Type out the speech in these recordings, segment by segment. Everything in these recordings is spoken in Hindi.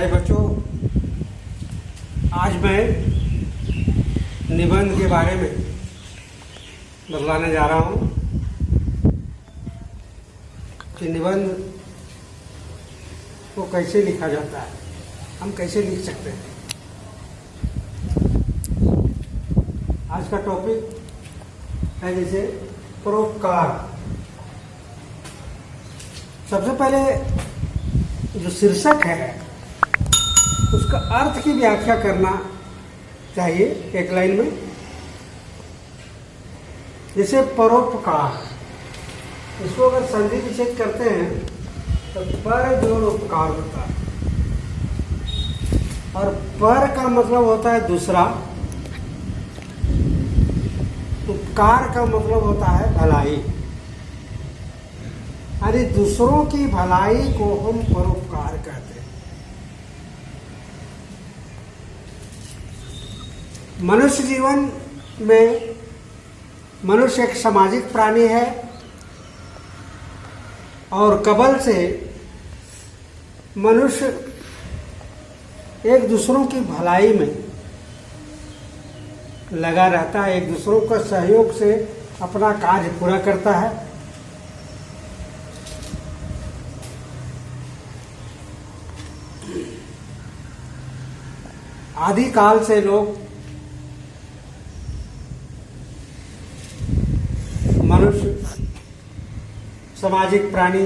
प्यारे बच्चों, आज मैं निबंध के बारे में बतलाने जा रहा हूँ कि निबंध को कैसे लिखा जाता है, हम कैसे लिख सकते हैं। आज का टॉपिक है जैसे परोपकार। सबसे पहले जो शीर्षक है उसका अर्थ की व्याख्या करना चाहिए एक लाइन में। जैसे परोपकार, इसको अगर संधि विच्छेद करते हैं तो पर जोड़ उपकार होता है, और पर का मतलब होता है दूसरा, उपकार का मतलब होता है भलाई, यानी दूसरों की भलाई को हम परोपकार कहते हैं। मनुष्य जीवन में मनुष्य एक सामाजिक प्राणी है और कबल से मनुष्य एक दूसरों की भलाई में लगा रहता है, एक दूसरों का सहयोग से अपना कार्य पूरा करता है। आदि काल से लोग मनुष्य सामाजिक प्राणी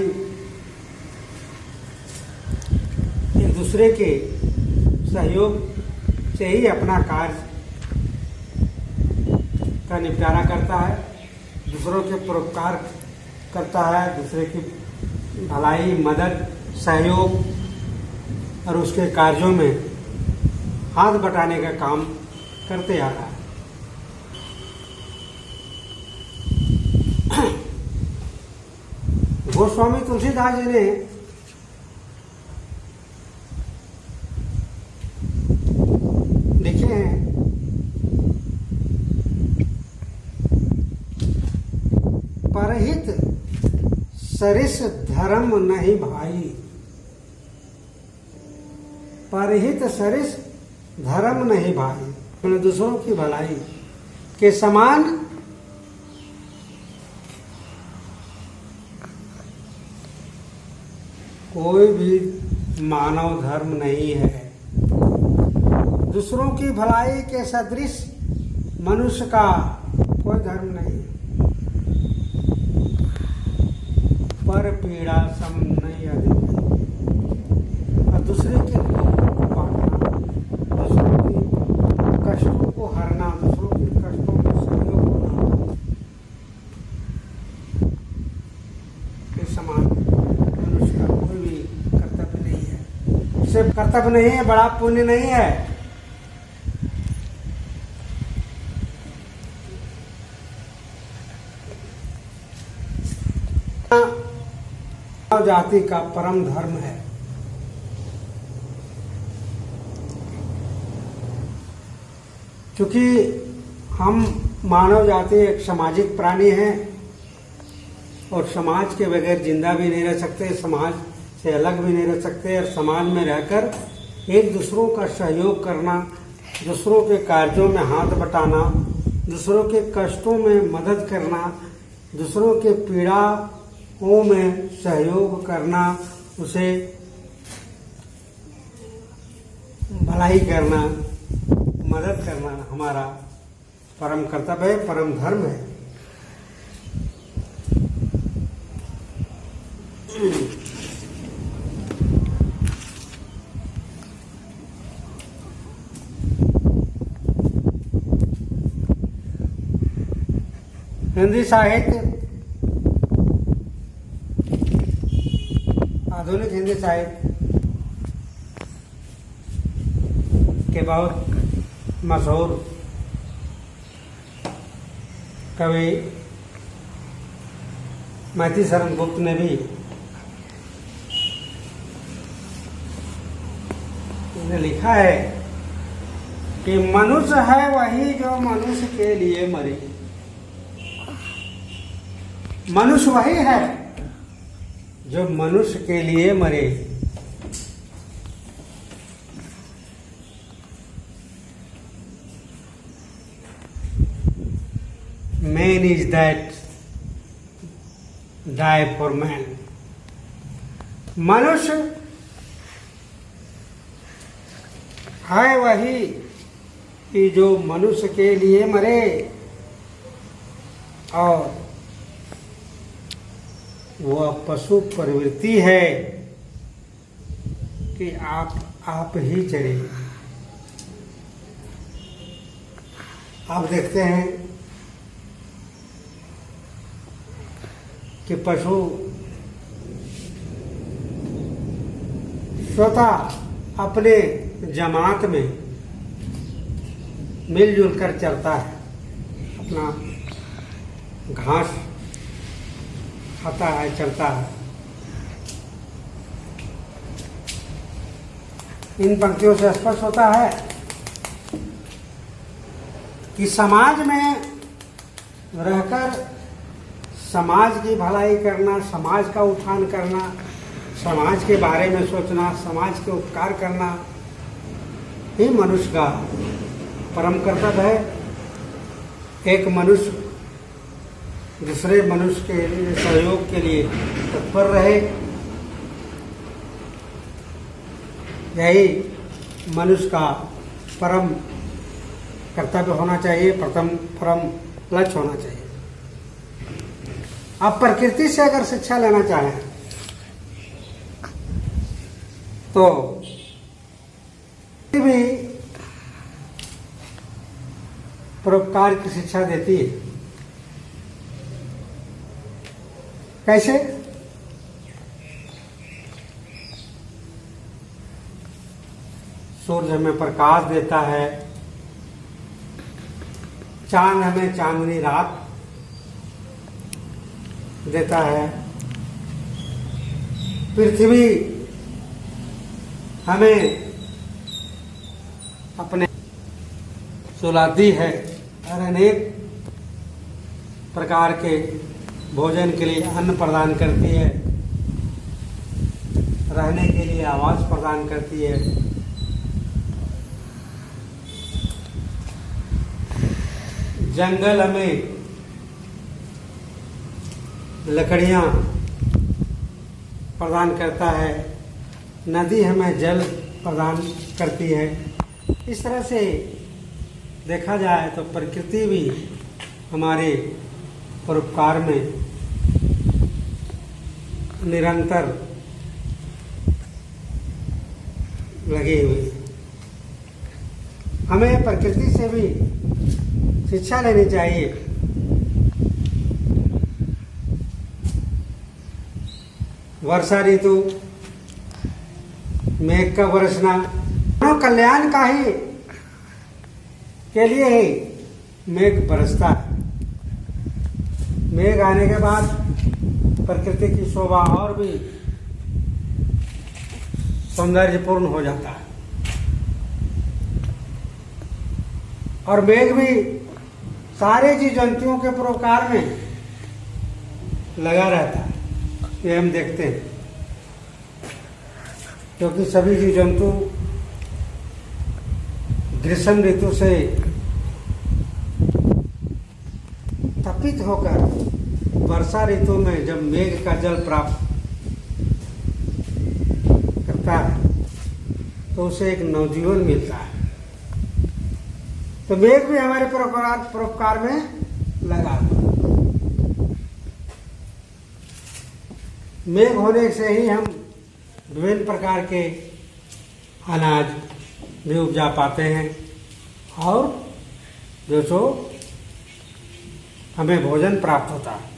एक दूसरे के सहयोग से ही अपना कार्य का निपटारा करता है, दूसरों के परोपकार करता है, दूसरे की भलाई, मदद, सहयोग और उसके कार्यों में हाथ बटाने का काम करते आ रहा है। गोस्वामी तुलसीदास जी ने लिखे हैं, परहित सरिस धर्म नहीं भाई, परहित सरिस धर्म नहीं भाई, मैंने दूसरों की भलाई के समान कोई भी मानव धर्म नहीं है। दूसरों की भलाई के सदृश मनुष्य का कोई धर्म नहीं है। पर पीड़ा सम नहीं अधिक, और दूसरे के दुख को बांटना, दूसरों की कष्टों को हरना, दूसरों के कष्टों में सहयोग होना के समान मनुष्य का कोई भी कर्तव्य नहीं है। सिर्फ कर्तव्य नहीं है, बड़ा पुण्य नहीं है। मानव जाति का परम धर्म है। क्योंकि हम मानव जाति एक सामाजिक प्राणी हैं और समाज के बगैर जिंदा भी नहीं रह सकते, समाज से अलग भी नहीं रह सकते, और समाज में रहकर एक दूसरों का सहयोग करना, दूसरों के कार्यों में हाथ बटाना, दूसरों के कष्टों में मदद करना, दूसरों के पीड़ाओं में सहयोग करना, उसे भलाई करना, मदद करना हमारा परम कर्तव्य है, परम धर्म है। हिंदी साहित्य, आधुनिक हिंदी साहित्य के बहुत मशहूर कवि मैथिली शरण गुप्त ने भी लिखा है कि मनुष्य है वही जो मनुष्य के लिए मरे। मनुष्य वही है जो मनुष्य के लिए मरे। Man is that die for man. मनुष्य है वही कि जो मनुष्य के लिए मरे, और वह पशु प्रवृत्ति है कि आप ही चले। आप देखते हैं कि पशु स्वतः अपने जमात में मिलजुल कर चलता है, अपना घास खाता है, चलता है। इन पंक्तियों से स्पष्ट होता है कि समाज में रहकर समाज की भलाई करना, समाज का उत्थान करना, समाज के बारे में सोचना, समाज के उपकार करना ही मनुष्य का परम कर्तव्य है। एक मनुष्य दूसरे मनुष्य के लिए सहयोग के लिए तत्पर रहे, यही मनुष्य का परम कर्तव्य होना चाहिए, परम लक्ष्य होना चाहिए। आप प्रकृति से अगर शिक्षा लेना चाहें तो भी परोपकार की शिक्षा देती है। कैसे? सूर्य हमें प्रकाश देता है, चांद हमें चांदनी रात देता है, पृथ्वी हमें अपने सुलाती है और अनेक प्रकार के भोजन के लिए अन्न प्रदान करती है, रहने के लिए आवास प्रदान करती है। जंगल हमें लकड़ियां प्रदान करता है, नदी हमें जल प्रदान करती है। इस तरह से देखा जाए तो प्रकृति भी हमारे परोपकार में निरंतर लगे हुए। हमें प्रकृति से भी शिक्षा लेनी चाहिए। वर्षा ऋतु, मेघ का बरसना, मानव कल्याण का ही के लिए ही मेघ बरसता है। मेघ आने के बाद प्रकृति की शोभा और भी सौंदर्यपूर्ण हो जाता है, और मेघ भी सारे जीव जंतुओं के परोपकार में लगा रहता है। ये हम देखते हैं, क्योंकि सभी जीव जंतु ग्रीष्म ऋतु से तपित होकर वर्षा ऋतु में जब मेघ का जल प्राप्त करता है तो उसे एक नवजीवन मिलता है। तो मेघ भी हमारे परोपकार में लगा। मेघ होने से ही हम विभिन्न प्रकार के अनाज भी उपजा पाते हैं, और जो सो हमें भोजन प्राप्त होता है।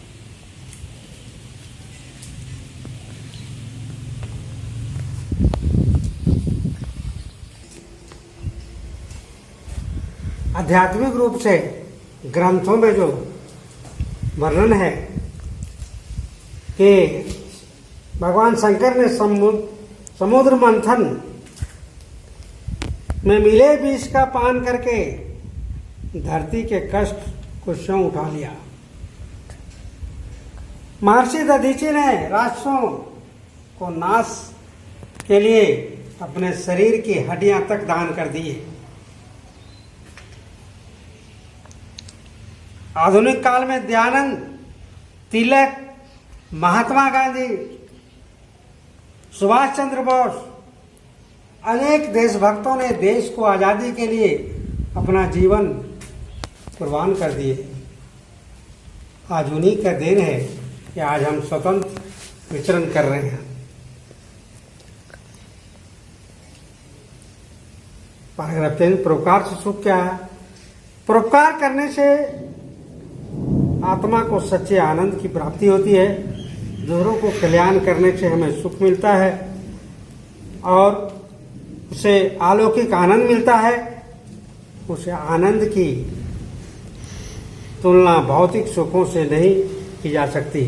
आध्यात्मिक रूप से ग्रंथों में जो वर्णन है कि भगवान शंकर ने समुद्र मंथन में मिले विष का पान करके धरती के कष्ट को स्वयं उठा लिया। महर्षि दधीचि ने राक्षसों को नाश के लिए अपने शरीर की हड्डियां तक दान कर दी। आधुनिक काल में दयानंद, तिलक, महात्मा गांधी, सुभाष चंद्र बोस, अनेक देशभक्तों ने देश को आज़ादी के लिए अपना जीवन कुर्बान कर दिए। आज उन्हीं का देन है कि आज हम स्वतंत्र विचरण कर रहे हैं। पैराग्राफ 3, परोपकार से सुख क्या है? परोपकार करने से आत्मा को सच्चे आनंद की प्राप्ति होती है, दूसरों को कल्याण करने से हमें सुख मिलता है और उसे अलौकिक आनंद मिलता है। उसे आनंद की तुलना भौतिक सुखों से नहीं की जा सकती।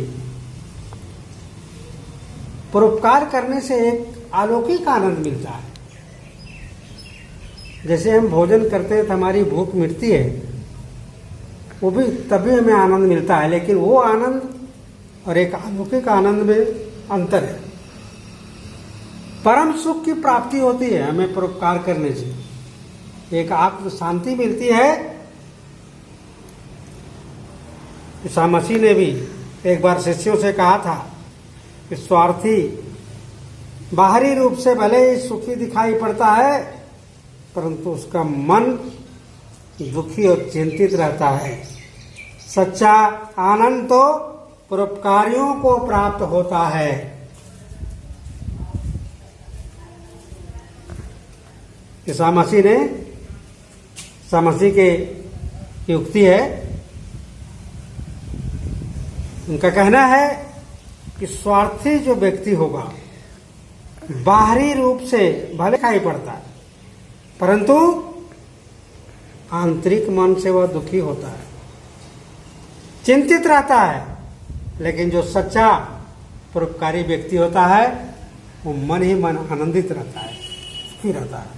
परोपकार करने से एक अलौकिक आनंद मिलता है। जैसे हम भोजन करते हैं तो हमारी भूख मिटती है, वो भी तभी हमें आनंद मिलता है, लेकिन वो आनंद और एक अलौकिक आनंद में अंतर है। परम सुख की प्राप्ति होती है हमें परोपकार करने से, एक आत्म शांति मिलती है। ईसा मसीह ने भी एक बार शिष्यों से कहा था कि स्वार्थी बाहरी रूप से भले ही सुखी दिखाई पड़ता है, परंतु उसका मन दुखी और चिंतित रहता है। सच्चा आनंद तो परोपकारियों को प्राप्त होता है। ईसा मसीह के युक्ति है, उनका कहना है कि स्वार्थी जो व्यक्ति होगा बाहरी रूप से भले दिखाई पड़ता है, परंतु आंतरिक मन से वह दुखी होता है, चिंतित रहता है। लेकिन जो सच्चा परोपकारी व्यक्ति होता है वो मन ही मन आनंदित रहता है, सुखी रहता है।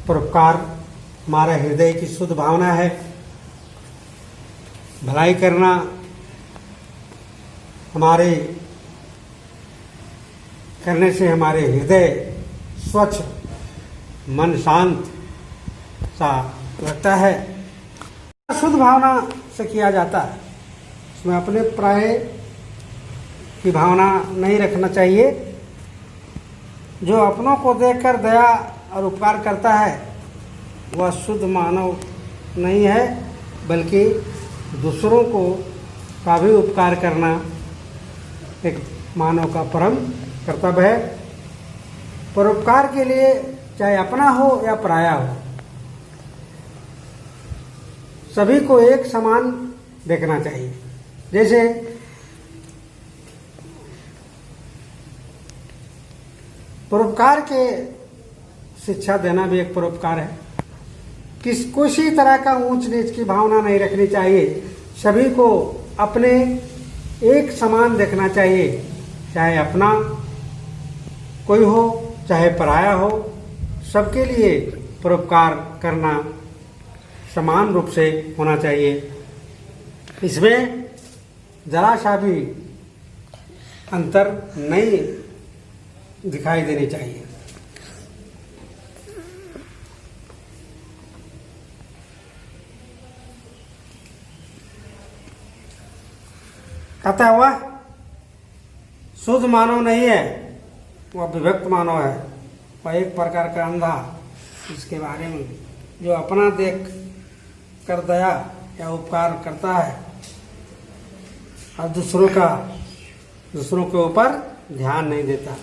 परोपकार हमारा हृदय की शुद्ध भावना है। भलाई करना करने से हमारे हृदय स्वच्छ, मन शांत सा लगता है। शुद्ध भावना से किया जाता है, उसमें अपने पराये की भावना नहीं रखना चाहिए। जो अपनों को देखकर दया और उपकार करता है वह शुद्ध मानव नहीं है, बल्कि दूसरों को का भी उपकार करना एक मानव का परम कर्तव्य है। परोपकार के लिए चाहे अपना हो या पराया हो, सभी को एक समान देखना चाहिए। जैसे परोपकार के शिक्षा देना भी एक परोपकार है। किसी तरह का ऊंच नीच की भावना नहीं रखनी चाहिए, सभी को अपने एक समान देखना चाहिए, चाहे अपना कोई हो चाहे पराया हो, सबके लिए परोपकार करना समान रूप से होना चाहिए। इसमें जरा सा भी अंतर नहीं दिखाई देनी चाहिए। कहता हुआ शुद्ध मानव नहीं है, वह विभक्त मानव है, वह एक प्रकार का अंधा, इसके बारे में जो अपना देख कर दया या उपकार करता है और दूसरों के ऊपर ध्यान नहीं देता।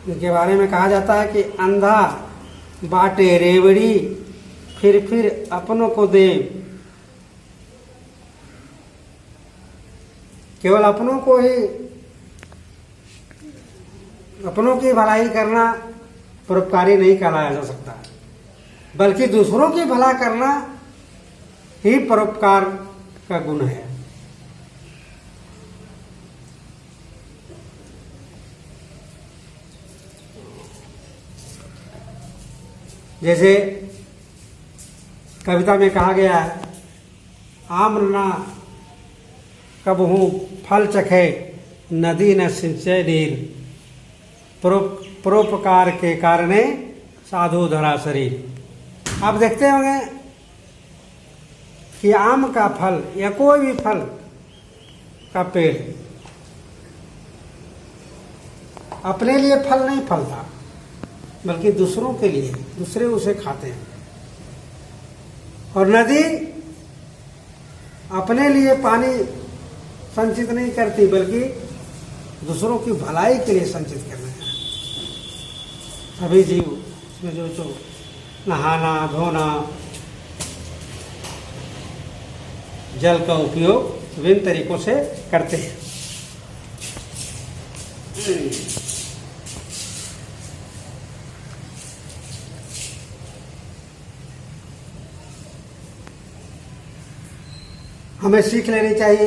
इनके बारे में कहा जाता है कि अंधा बाटे रेवड़ी फिर अपनों को दे। केवल अपनों की भलाई करना परोपकारी नहीं कहलाया जा सकता, बल्कि दूसरों की भला करना ही परोपकार का गुण है। जैसे कविता में कहा गया है, आम्र ना कबहू फल चखे नदी न सिंचे नीर, परोपकार के कारणे साधु धरा शरीर। आप देखते होंगे कि आम का फल या कोई भी फल का पेड़ अपने लिए फल नहीं फलता, बल्कि दूसरों के लिए, दूसरे उसे खाते हैं। और नदी अपने लिए पानी संचित नहीं करती, बल्कि दूसरों की भलाई के लिए संचित करना है। सभी जीव इसमें जो नहाना धोना, जल का उपयोग विभिन्न तरीकों से करते हैं। हमें सीख लेनी चाहिए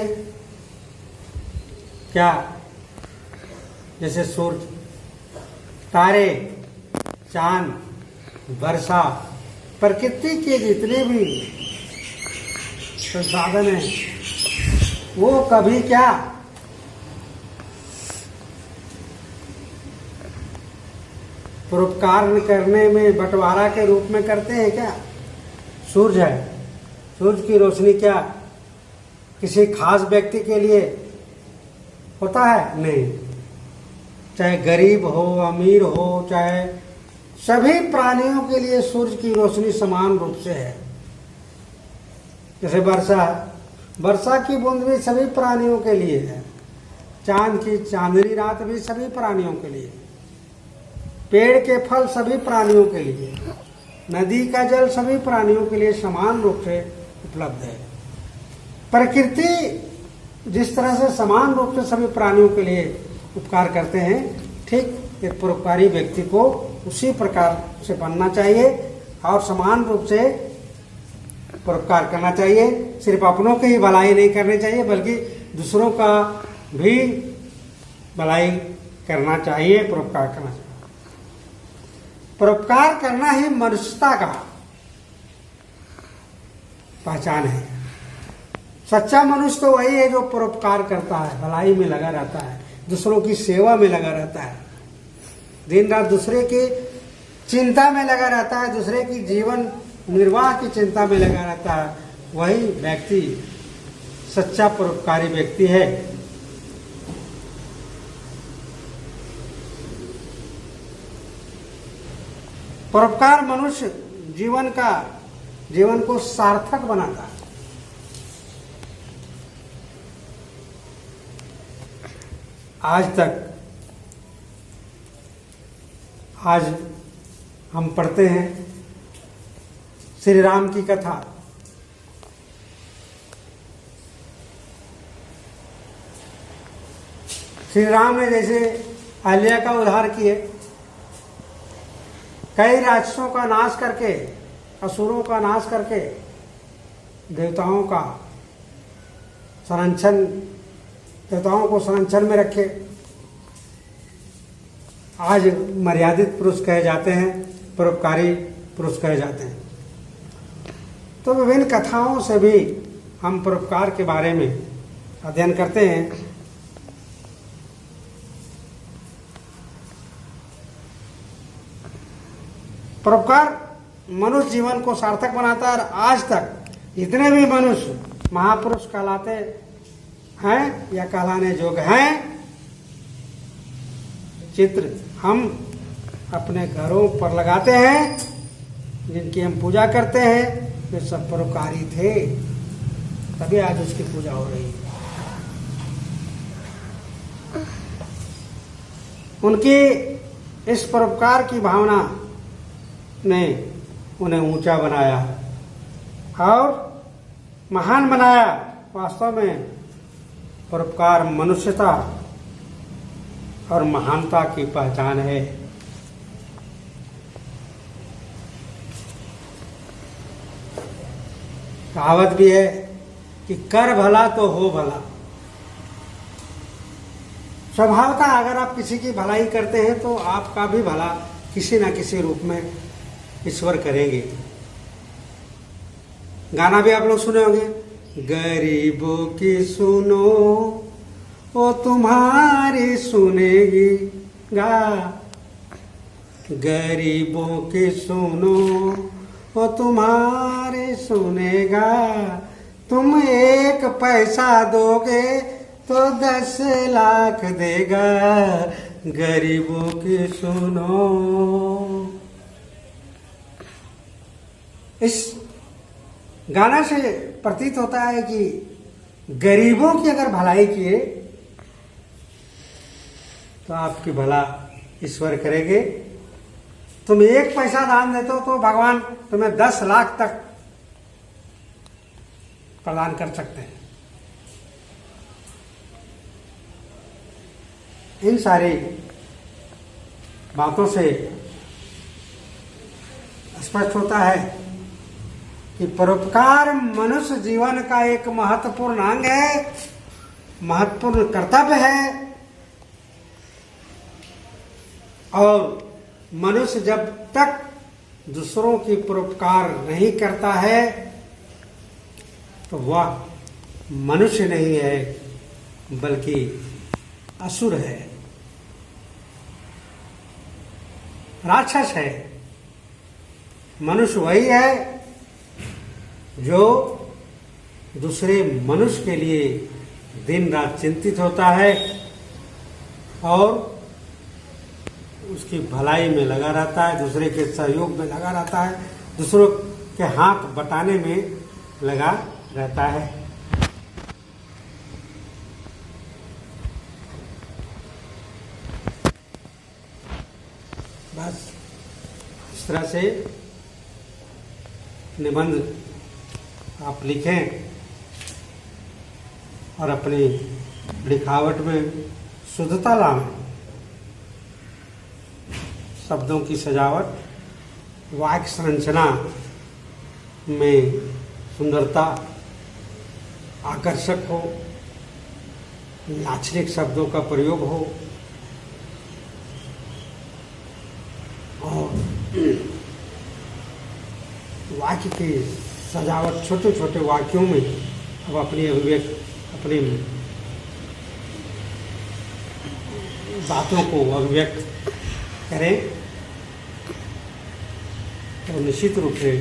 क्या, जैसे सूरज, तारे, चांद, वर्षा, प्रकृति के जितने भी संसाधन हैं, वो कभी क्या परोपकार करने में बंटवारा के रूप में करते हैं क्या? सूरज है, सूरज की रोशनी क्या किसी खास व्यक्ति के लिए होता है? नहीं। चाहे गरीब हो, अमीर हो, चाहे सभी प्राणियों के लिए सूरज की रोशनी समान रूप से है। जैसे वर्षा की बूंद भी सभी प्राणियों के लिए है, चांद की चांदनी रात भी सभी प्राणियों के लिए, पेड़ के फल सभी प्राणियों के लिए, नदी का जल सभी प्राणियों के लिए समान रूप से उपलब्ध है। प्रकृति जिस तरह से समान रूप से सभी प्राणियों के लिए उपकार करते हैं, ठीक एक परोपकारी व्यक्ति को उसी प्रकार से बनना चाहिए और समान रूप से परोपकार करना चाहिए। सिर्फ अपनों की ही भलाई नहीं करनी चाहिए, बल्कि दूसरों का भी भलाई करना चाहिए, परोपकार करना चाहिए। परोपकार करना ही मनुष्यता का पहचान है। सच्चा मनुष्य तो वही है जो परोपकार करता है, भलाई में लगा रहता है, दूसरों की सेवा में लगा रहता है, दिन रात दूसरे की चिंता में लगा रहता है, दूसरे की जीवन निर्वाह की चिंता में लगा रहता है। वही व्यक्ति सच्चा परोपकारी व्यक्ति है। परोपकार मनुष्य जीवन को सार्थक बनाता है। आज हम पढ़ते हैं श्री राम की कथा। श्री राम ने जैसे अहल्या का उद्धार किए, कई राक्षसों का नाश करके, असुरों का नाश करके, देवताओं को संरक्षण में रखे। आज मर्यादित पुरुष कहे जाते हैं, परोपकारी पुरुष कहे जाते हैं। तो विभिन्न कथाओं से भी हम परोपकार के बारे में अध्ययन करते हैं। परोपकार मनुष्य जीवन को सार्थक बनाता है। और आज तक जितने भी मनुष्य महापुरुष कहलाते हैं या कहलाने योग्य हैं, चित्र हम अपने घरों पर लगाते हैं, जिनकी हम पूजा करते हैं, वे सब परोपकारी थे, तभी आज उसकी पूजा हो रही है। उनकी इस परोपकार की भावना ने उन्हें ऊंचा बनाया और महान बनाया। वास्तव में परोपकार मनुष्यता और महानता की पहचान है। कहावत भी है कि कर भला तो हो भला। स्वभावतः अगर आप किसी की भलाई करते हैं तो आपका भी भला किसी न किसी रूप में ईश्वर करेंगे। गाना भी आप लोग सुने होंगे, गरीबों की सुनो वो तुम्हारी सुनेगी गा, गरीबों की सुनो वो तुम्हारे सुनेगा, तुम 1 पैसा दोगे तो 10 लाख देगा, गरीबों की सुनो। इस गाना से प्रतीत होता है कि गरीबों की अगर भलाई किए तो आपकी भला ईश्वर करेंगे। तुम 1 पैसा दान देते हो तो भगवान तुम्हें 10 लाख तक प्रदान कर सकते हैं। इन सारी बातों से स्पष्ट होता है कि परोपकार मनुष्य जीवन का एक महत्वपूर्ण अंग है, महत्वपूर्ण कर्तव्य है। और मनुष्य जब तक दूसरों की परोपकार नहीं करता है तो वह मनुष्य नहीं है बल्कि असुर है, राक्षस है। मनुष्य वही है जो दूसरे मनुष्य के लिए दिन रात चिंतित होता है और उसकी भलाई में लगा रहता है, दूसरे के सहयोग में लगा रहता है, दूसरों के हाथ बटाने में लगा रहता है। बस इस तरह से निबंध आप लिखें और अपनी लिखावट में शुद्धता लाएं। शब्दों की सजावट, वाक्य संरचना में सुंदरता, आकर्षक हो, लाक्षणिक शब्दों का प्रयोग हो और वाक्य की सजावट छोटे छोटे वाक्यों में अब अपनी अभिव्यक्त, अपनी बातों को अभिव्यक्त करें तो निश्चित रूप से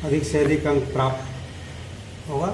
अधिक से अधिक अंक प्राप्त होगा।